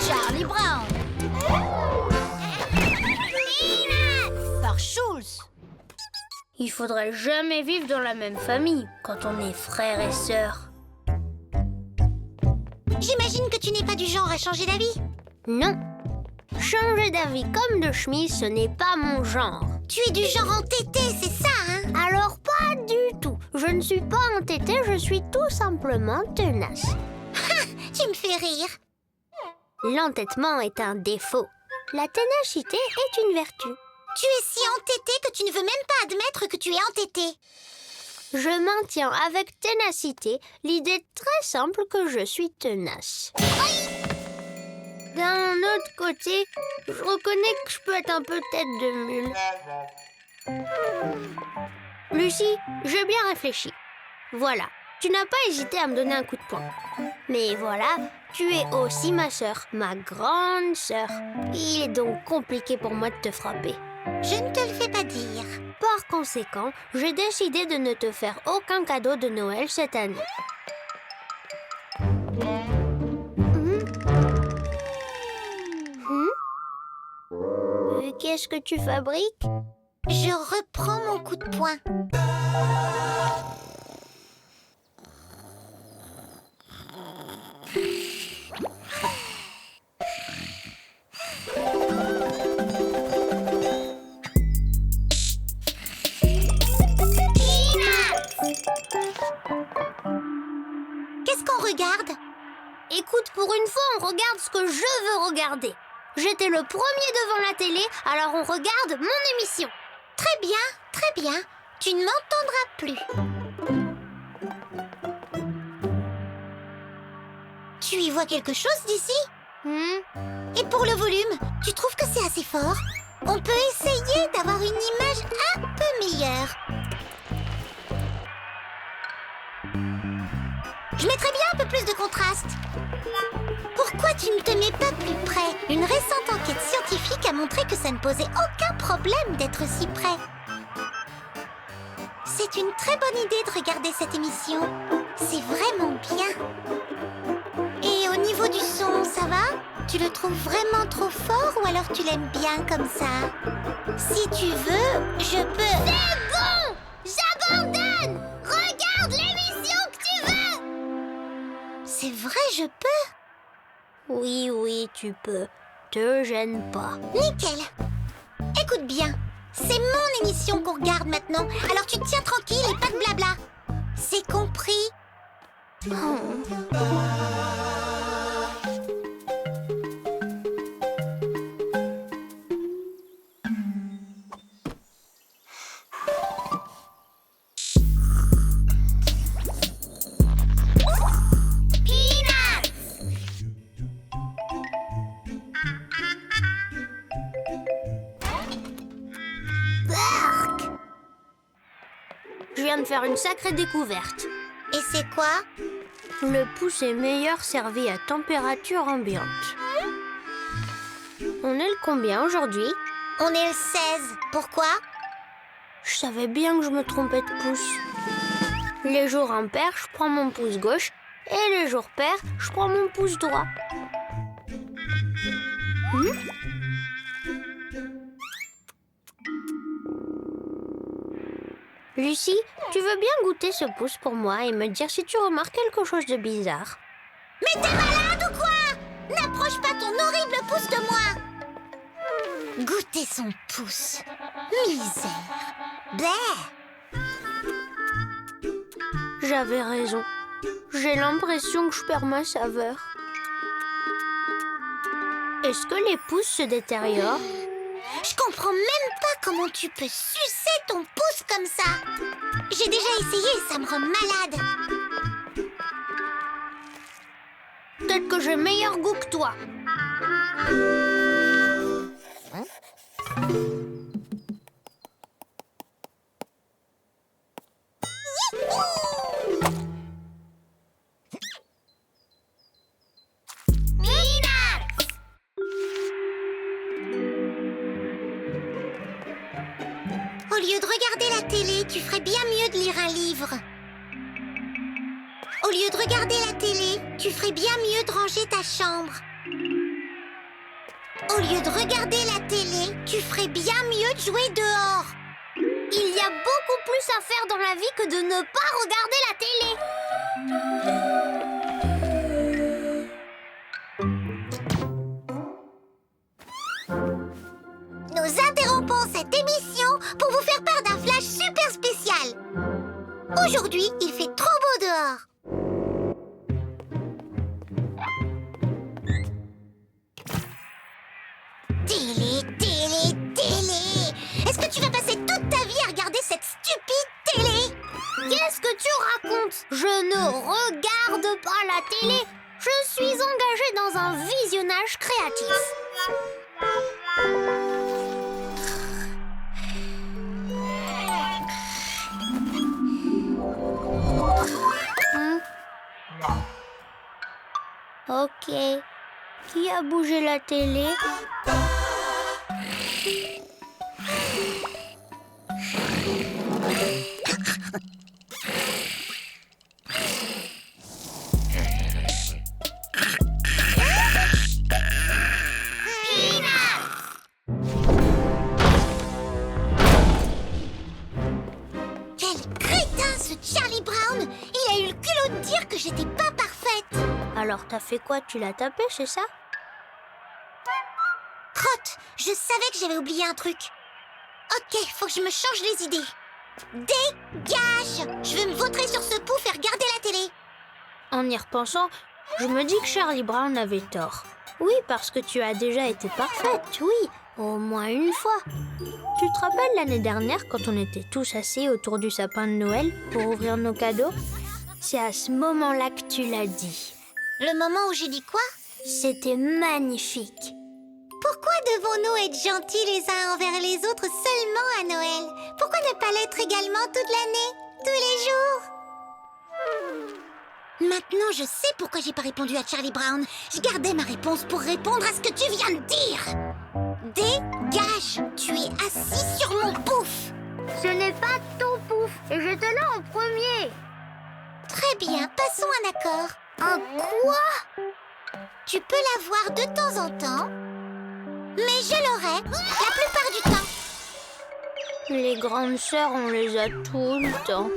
Charlie Brown. Par Schulz. Il faudrait jamais vivre dans la même famille quand on est frères et sœurs. J'imagine que tu n'es pas du genre à changer d'avis. Non. Changer d'avis comme de chemise, ce n'est pas mon genre. Tu es du genre entêté, c'est ça, hein? Alors pas du tout. Je ne suis pas entêtée, je suis tout simplement tenace. Tu me fais rire. L'entêtement est un défaut. La ténacité est une vertu. Tu es si entêté que tu ne veux même pas admettre que tu es entêté. Je maintiens avec ténacité l'idée très simple que je suis tenace. D'un autre côté, je reconnais que je peux être un peu tête de mule. Lucie, j'ai bien réfléchi. Voilà, tu n'as pas hésité à me donner un coup de poing. Mais voilà, tu es aussi ma sœur, ma grande sœur. Il est donc compliqué pour moi de te frapper. Je ne te le fais pas dire. Par conséquent, j'ai décidé de ne te faire aucun cadeau de Noël cette année. Qu'est-ce que tu fabriques? Je reprends mon coup de poing. Qu'est-ce qu'on regarde? Écoute, pour une fois, on regarde ce que je veux regarder. J'étais le premier devant la télé, alors on regarde mon émission. Très bien, très bien. Tu ne m'entendras plus. Tu y vois quelque chose d'ici? Et pour le volume, tu trouves que c'est assez fort? On peut essayer d'avoir une image un peu meilleure. Je mettrais bien un peu plus de contraste. Pourquoi tu ne te mets pas plus près? Une récente enquête scientifique a montré que ça ne posait aucun problème d'être si près. C'est une très bonne idée de regarder cette émission. C'est vraiment bien. Et au niveau du son, ça va? Tu le trouves vraiment trop fort ou alors tu l'aimes bien comme ça? Si tu veux, je peux... C'est bon! J'abandonne! Regarde l'émission que tu veux! C'est vrai, je peux? Oui, tu peux. Te gêne pas. Nickel. Écoute bien, c'est mon émission qu'on regarde maintenant. Alors tu te tiens tranquille et pas de blabla. C'est compris? Je viens de faire une sacrée découverte. Et c'est quoi? Le pouce est meilleur servi à température ambiante. On est le combien aujourd'hui? On est le 16. Pourquoi? Je savais bien que je me trompais de pouce. Les jours impairs, je prends mon pouce gauche. Et les jours pairs, je prends mon pouce droit. Lucie, tu veux bien goûter ce pouce pour moi et me dire si tu remarques quelque chose de bizarre? Mais t'es malade ou quoi? N'approche pas ton horrible pouce de moi! Goûter son pouce. Misère. Bleh! J'avais raison. J'ai l'impression que je perds ma saveur. Est-ce que les pouces se détériorent? Je comprends même pas comment tu peux sucer ton pouce comme ça. J'ai déjà essayé et ça me rend malade. Peut-être que j'ai meilleur goût que toi. Au lieu de de regarder la télé, tu ferais bien mieux de lire un livre. Au lieu de regarder la télé, tu ferais bien mieux de ranger ta chambre. Au lieu de regarder la télé, tu ferais bien mieux de jouer dehors. Il y a beaucoup plus à faire dans la vie que de ne pas regarder la télé. Nous interrompons cette émission pour vous faire part d'un flash super spécial. Aujourd'hui, il fait trop beau dehors. Télé, télé, télé. Est-ce que tu vas passer toute ta vie à regarder cette stupide télé? Qu'est-ce que tu racontes? Je ne regarde pas la télé. Je suis engagée dans un visionnage créatif. Ok. Qui a bougé la télé? Quel crétin, ce Charlie Brown! Il a eu le culot de dire que j'étais pas parfaite. Alors t'as fait quoi? Tu l'as tapé, c'est ça? Crotte, je savais que j'avais oublié un truc. Ok, faut que je me change les idées. Dégage! Je veux me vautrer sur ce pouf et regarder la télé. En y repensant, je me dis que Charlie Brown avait tort. Oui, parce que tu as déjà été parfaite, oui, au moins une fois. Tu te rappelles l'année dernière quand on était tous assis autour du sapin de Noël pour ouvrir nos cadeaux? C'est à ce moment-là que tu l'as dit. Le moment où j'ai dit quoi? C'était magnifique. Pourquoi devons-nous être gentils les uns envers les autres seulement à Noël? Pourquoi ne pas l'être également toute l'année, tous les jours? Maintenant, je sais pourquoi j'ai pas répondu à Charlie Brown. Je gardais ma réponse pour répondre à ce que tu viens de dire. Dégage! Tu es assis sur mon pouf! Ce n'est pas ton pouf, et j'étais là en premier. Très bien, passons un accord. Un quoi? Tu peux l'avoir de temps en temps, mais je l'aurai la plupart du temps. Les grandes sœurs, on les a tout le temps.